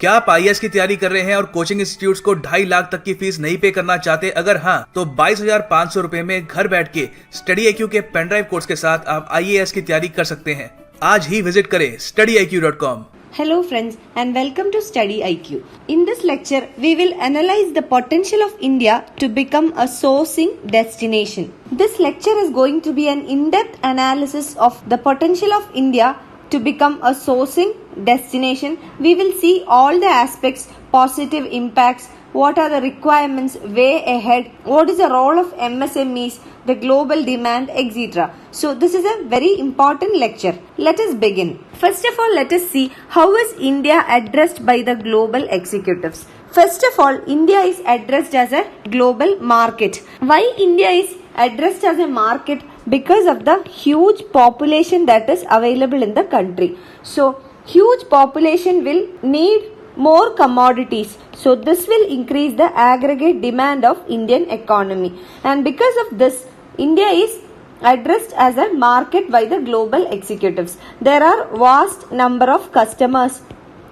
क्या आप IAS की तैयारी कर रहे हैं और कोचिंग इंस्टीट्यूट्स को 2.5 लाख तक की फीस नहीं पे करना चाहते? अगर हाँ, तो 22,500 रुपए में घर बैठ के StudyIQ के पेनड्राइव कोर्स के साथ आप IAS की तैयारी कर सकते हैं। आज ही विजिट करें StudyIQ.com। Hello friends and welcome to StudyIQ. In this lecture, we will analyze the potential of India to become a sourcing destination. This lecture is going to be an in-depth analysis of the potential of India to become a sourcing destination. We will see all the aspects, positive impacts, what are the requirements way ahead, what is the role of MSMEs, the global demand, etc. So this is a very important lecture. Let us begin. First of all, let us see how is India addressed by the global executives. First of all, India is addressed as a global market. Why India is addressed as a market? Because of the huge population that is available in the country. So huge population will need more commodities. So this will increase the aggregate demand of Indian economy. And because of this, India is addressed as a market by the global executives. There are vast number of customers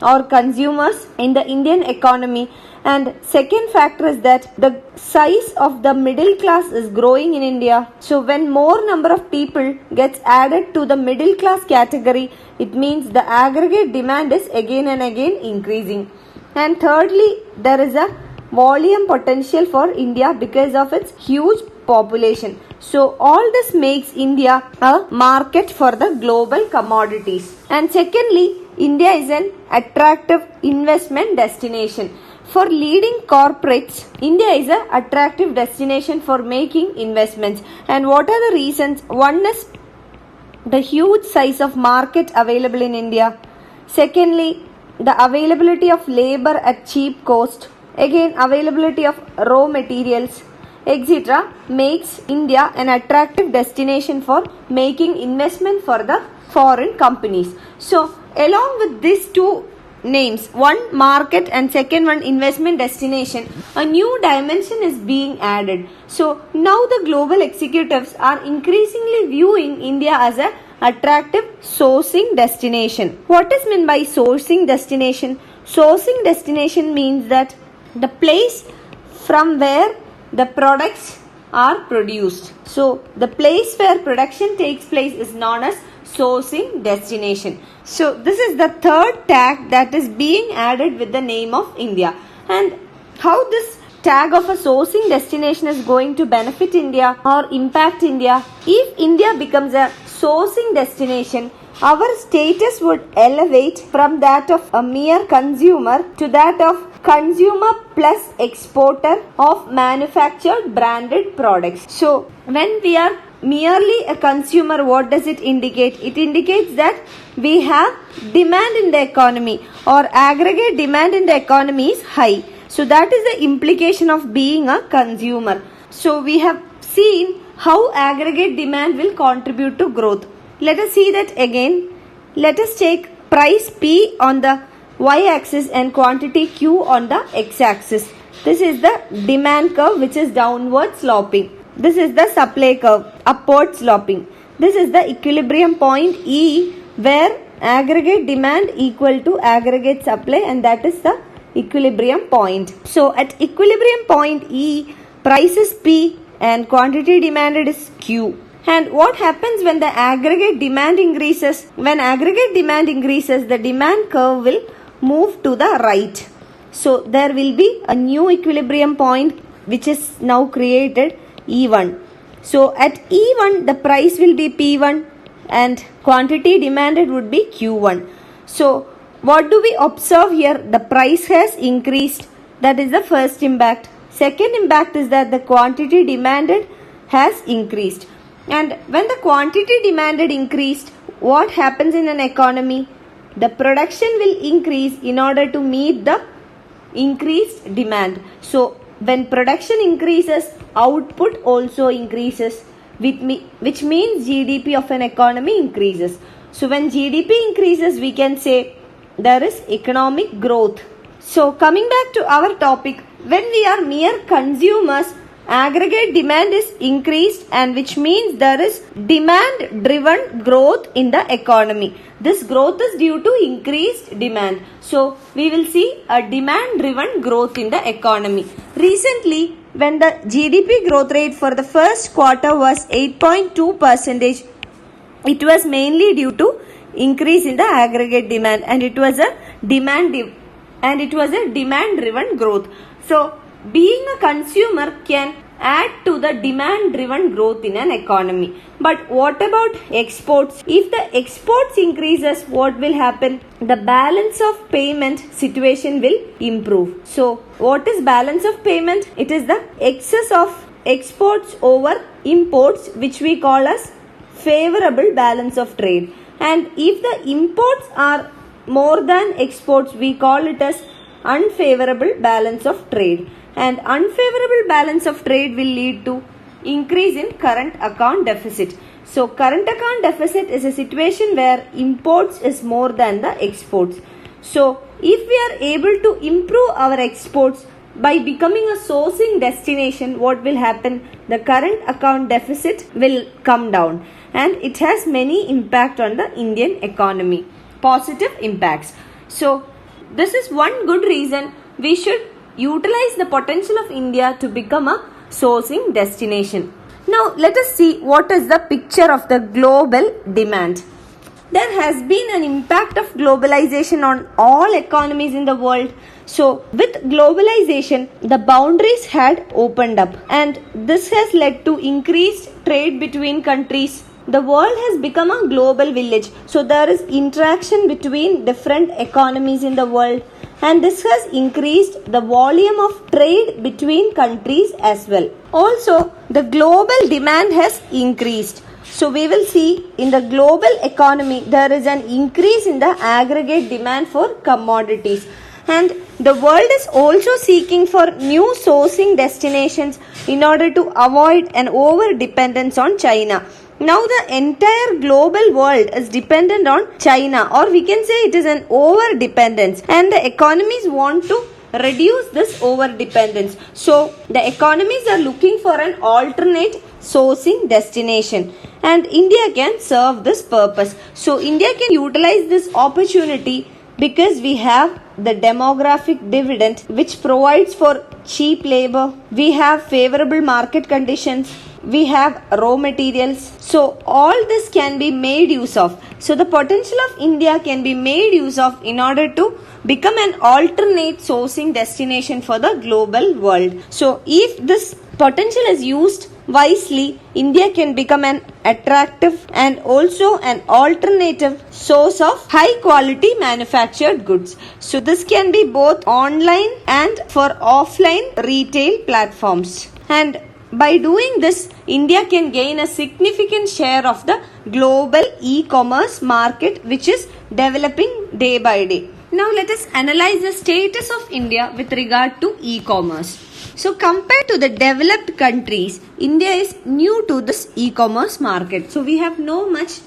or consumers in the Indian economy. And second factor is that the size of the middle class is growing in India. So when more number of people gets added to the middle class category, it means the aggregate demand is again and again increasing. And thirdly, there is a volume potential for India because of its huge population. So all this makes India a market for the global commodities. And secondly, India is an attractive investment destination. For leading corporates, India is an attractive destination for making investments. And what are the reasons? One is the huge size of market available in India. Secondly, the availability of labor at cheap cost. Again, availability of raw materials, etc. makes India an attractive destination for making investment for the foreign companies. So, along with these two names, one market and second one investment destination, a new dimension is being added. So now the global executives are increasingly viewing India as a attractive sourcing destination. What is meant by sourcing destination? Sourcing destination means that the place from where the products are produced. So the place where production takes place is known as sourcing destination. So this is the third tag that is being added with the name of India. And how this tag of a sourcing destination is going to benefit India or impact India? If India becomes a sourcing destination, our status would elevate from that of a mere consumer to that of consumer plus exporter of manufactured branded products. So when we are merely a consumer, what does it indicate? It indicates that we have demand in the economy or aggregate demand in the economy is high. So that is the implication of being a consumer. So we have seen how aggregate demand will contribute to growth. Let us see that again. Let us take price P on the y-axis and quantity Q on the x-axis. This is the demand curve which is downward sloping. This is the supply curve, upward sloping. This is the equilibrium point E where aggregate demand equal to aggregate supply, and that is the equilibrium point. So at equilibrium point E, price is P and quantity demanded is Q. And what happens when the aggregate demand increases? When aggregate demand increases, the demand curve will move to the right. So there will be a new equilibrium point which is now created, E1. So at E1 the price will be P1 and quantity demanded would be Q1. So what do we observe here? The price has increased. That is the first impact. Second impact is that the quantity demanded has increased. And when the quantity demanded increased, what happens in an economy? The production will increase in order to meet the increased demand. So when production increases, output also increases, which means GDP of an economy increases. So when GDP increases, we can say there is economic growth. So coming back to our topic, when we are mere consumers, aggregate demand is increased, and which means there is demand driven growth in the economy. This growth is due to increased demand. So we will see a demand driven growth in the economy. Recently, when the GDP growth rate for the first quarter was 8.2%, it was mainly due to increase in the aggregate demand, and it was a demand driven growth. So being a consumer can add to the demand driven growth in an economy. But what about exports? If the exports increases, what will happen? The balance of payment situation will improve. So what is balance of payment? It is the excess of exports over imports, which we call as favorable balance of trade. And if the imports are more than exports, we call it as unfavorable balance of trade. And unfavorable balance of trade will lead to increase in current account deficit. So current account deficit is a situation where imports is more than the exports. So if we are able to improve our exports by becoming a sourcing destination, what will happen? The current account deficit will come down, and it has many impact on the Indian economy, positive impacts. So this is one good reason we should utilize the potential of India to become a sourcing destination. Now let us see what is the picture of the global demand. There has been an impact of globalization on all economies in the world. So with globalization, the boundaries had opened up, and this has led to increased trade between countries. The world has become a global village. So there is interaction between different economies in the world, and this has increased the volume of trade between countries as well. Also, the global demand has increased. So we will see in the global economy there is an increase in the aggregate demand for commodities, and the world is also seeking for new sourcing destinations in order to avoid an over dependence on China. Now the entire global world is dependent on China, or we can say it is an over dependence, and the economies want to reduce this over dependence. So the economies are looking for an alternate sourcing destination, and India can serve this purpose. So India can utilize this opportunity because we have the demographic dividend, which provides for cheap labor. We have favorable market conditions. We have raw materials. So all this can be made use of. So the potential of India can be made use of in order to become an alternate sourcing destination for the global world. So if this potential is used wisely, India can become an attractive and also an alternative source of high quality manufactured goods. So this can be both online and for offline retail platforms. And by doing this, India can gain a significant share of the global e-commerce market, which is developing day by day. Now let us analyze the status of India with regard to e-commerce. So compared to the developed countries, India is new to this e-commerce market. So we have no much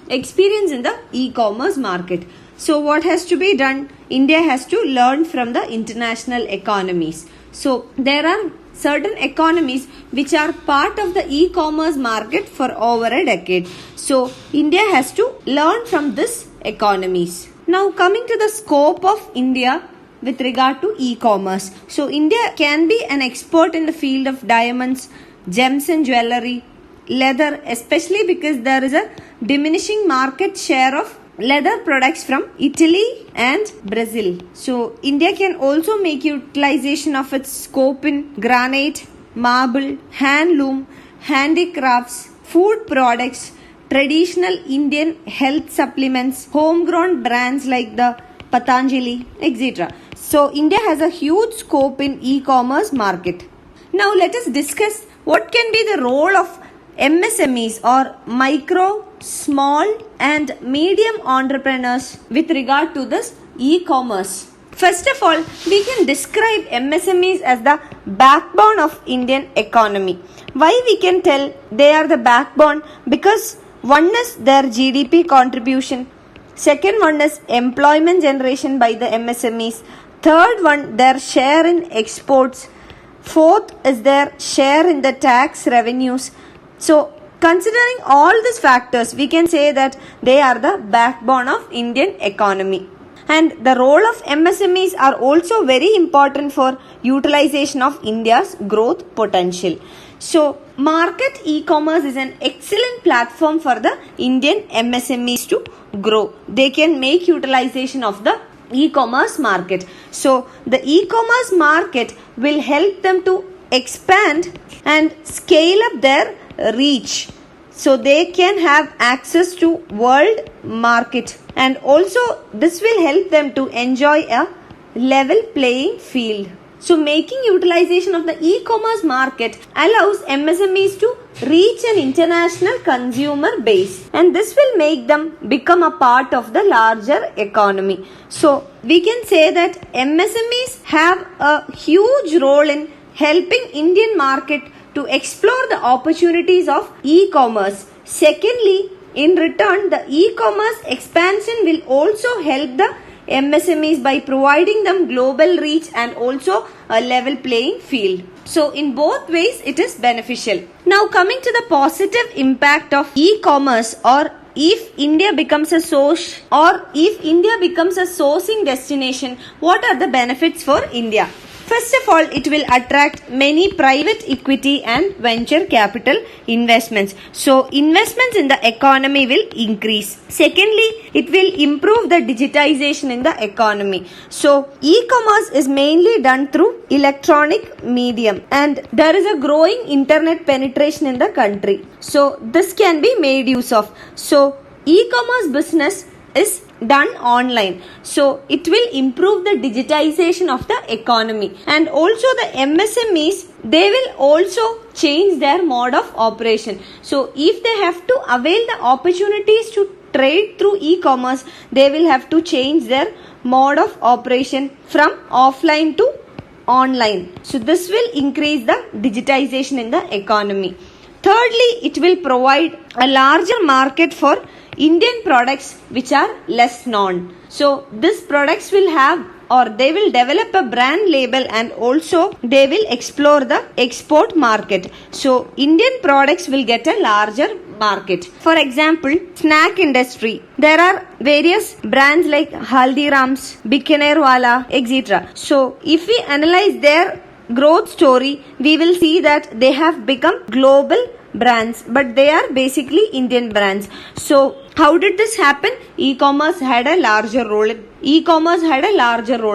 experience in the e-commerce market. So what has to be done? India has to learn from the international economies. So there are certain economies which are part of the e-commerce market for over a decade. So India has to learn from these economies. Now coming to the scope of India with regard to e-commerce. So India can be an expert in the field of diamonds, gems and jewelry, leather, especially because there is a diminishing market share of leather products from Italy and Brazil. So India can also make utilization of its scope in granite, marble, handloom, handicrafts, food products, traditional Indian health supplements, homegrown brands like the Patanjali, etc. So India has a huge scope in e-commerce market. Now let us discuss what can be the role of MSMEs or micro, small and medium entrepreneurs with regard to this e-commerce. First of all, we can describe MSMEs as the backbone of Indian economy. Why we can tell they are the backbone? Because one is their GDP contribution. Second one is employment generation by the MSMEs. Third one, their share in exports. Fourth is their share in the tax revenues. So considering all these factors, we can say that they are the backbone of Indian economy. And the role of MSMEs are also very important for utilization of India's growth potential. So market e-commerce is an excellent platform for the Indian MSMEs to grow. They can make utilization of the e-commerce market. So the e-commerce market will help them to expand and scale up their reach, so they can have access to world market, and also this will help them to enjoy a level playing field. So making utilization of the e-commerce market allows MSMEs to reach an international consumer base, and this will make them become a part of the larger economy. So we can say that MSMEs have a huge role in helping Indian market to explore the opportunities of e-commerce. Secondly, in return, the e-commerce expansion will also help the MSMEs by providing them global reach and also a level playing field. So in both ways it is beneficial. Now coming to the positive impact of e-commerce, or if India becomes a sourcing destination, what are the benefits for India? First of all, it will attract many private equity and venture capital investments. So investments in the economy will increase. Secondly, it will improve the digitization in the economy. So e-commerce is mainly done through electronic medium, and there is a growing internet penetration in the country. So this can be made use of. So e-commerce business is done online, so it will improve the digitization of the economy, and also the MSMEs, they will also change their mode of operation. So if they have to avail the opportunities to trade through e-commerce, they will have to change their mode of operation from offline to online. So this will increase the digitization in the economy. Thirdly, it will provide a larger market for Indian products which are less known. So these products will have, or they will develop a brand label, and also they will explore the export market. So Indian products will get a larger market. For example, snack industry. There are various brands like Haldiram's, Bikanerwala, etc. So if we analyze their growth story, we will see that they have become global brands, but they are basically Indian brands. So how did this happen? E-commerce had a larger role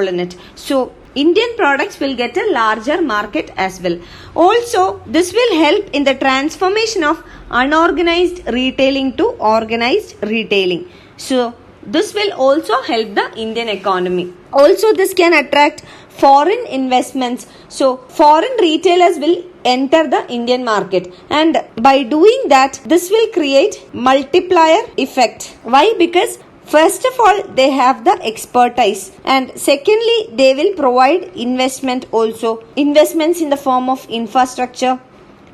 in it. So Indian products will get a larger market as well. Also, this will help in the transformation of unorganized retailing to organized retailing. So this will also help the Indian economy. Also, this can attract foreign investments. So foreign retailers will enter the Indian market, and by doing that, this will create multiplier effect. Why? Because first of all, they have the expertise, and secondly, they will provide investment also. Investments in the form of infrastructure,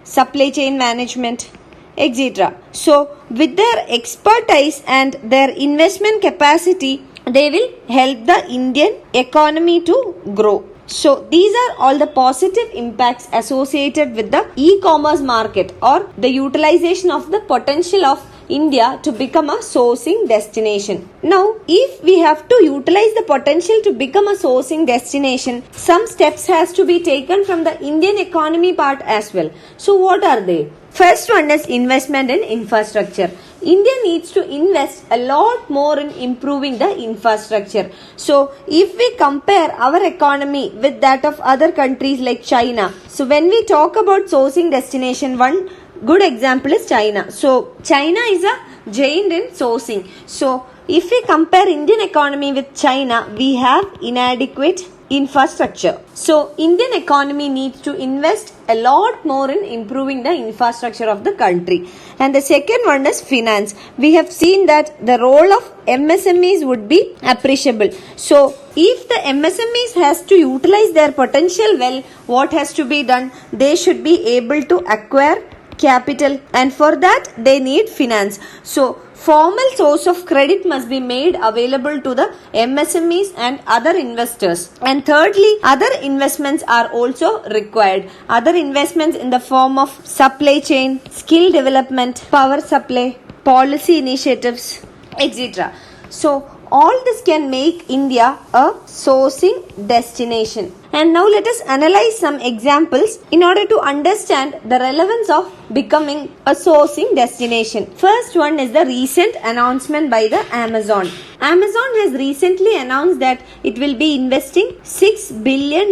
supply chain management, etc. So with their expertise and their investment capacity, they will help the Indian economy to grow. So these are all the positive impacts associated with the e-commerce market, or the utilization of the potential of India to become a sourcing destination. Now, if we have to utilize the potential to become a sourcing destination, some steps has to be taken from the Indian economy part as well. So what are they? First one is investment in infrastructure. India needs to invest a lot more in improving the infrastructure. So if we compare our economy with that of other countries like China, so when we talk about sourcing destination, one good example is China. So China is a giant in sourcing. So if we compare Indian economy with China, we have inadequate infrastructure. So Indian economy needs to invest a lot more in improving the infrastructure of the country. And the second one is finance. We have seen that the role of MSMEs would be appreciable. So if the MSMEs has to utilize their potential well, what has to be done? They should be able to acquire capital, and for that they need finance. So formal source of credit must be made available to the MSMEs and other investors. And thirdly, other investments are also required. Other investments in the form of supply chain, skill development, power supply, policy initiatives, etc. So all this can make India a sourcing destination. And now let us analyze some examples in order to understand the relevance of becoming a sourcing destination. First one is the recent announcement by the Amazon. Amazon has recently announced that it will be investing $6 billion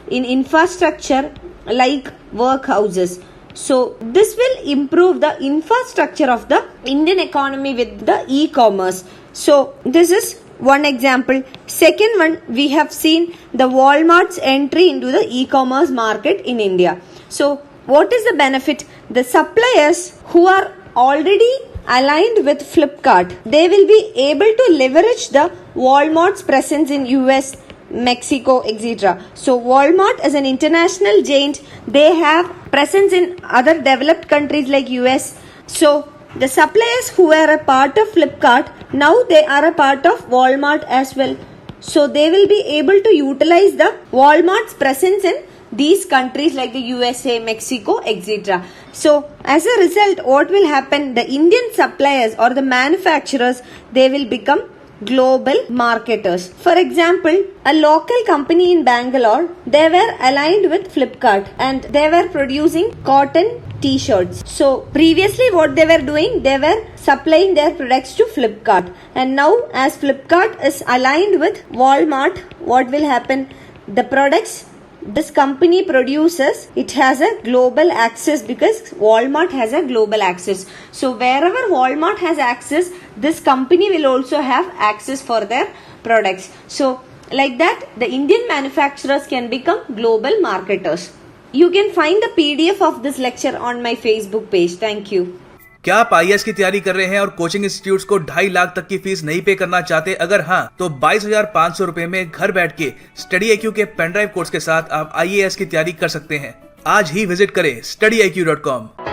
in infrastructure like workhouses. So this will improve the infrastructure of the Indian economy with the e-commerce. So this is one example. Second one, we have seen the Walmart's entry into the e-commerce market in India. So what is the benefit? The suppliers who are already aligned with Flipkart, they will be able to leverage the Walmart's presence in US, Mexico, etc. So Walmart is an international giant. They have presence in other developed countries like US. So the suppliers who are a part of Flipkart, now they are a part of Walmart as well. So they will be able to utilize the Walmart's presence in these countries like the USA, Mexico, etc. So as a result, what will happen? The Indian suppliers or the manufacturers, they will become global marketers. For example, a local company in Bangalore, they were aligned with Flipkart and they were producing cotton t-shirts. So previously what they were doing, they were supplying their products to Flipkart, and now as Flipkart is aligned with Walmart, what will happen? The products this company produces, it has a global access because Walmart has a global access. So wherever Walmart has access, this company will also have access for their products. So like that, the Indian manufacturers can become global marketers. You can find the PDF of this lecture on my Facebook page. Thank you. क्या आप IAS की तैयारी कर रहे हैं और coaching institutes को 2.5 लाख तक की फीस नहीं पे करना चाहते? अगर हाँ, तो 22,500 रुपए में घर बैठ के StudyIQ के पेन ड्राइव कोर्स के साथ आप IAS की तैयारी कर सकते हैं। आज ही विजिट करें StudyIQ.com।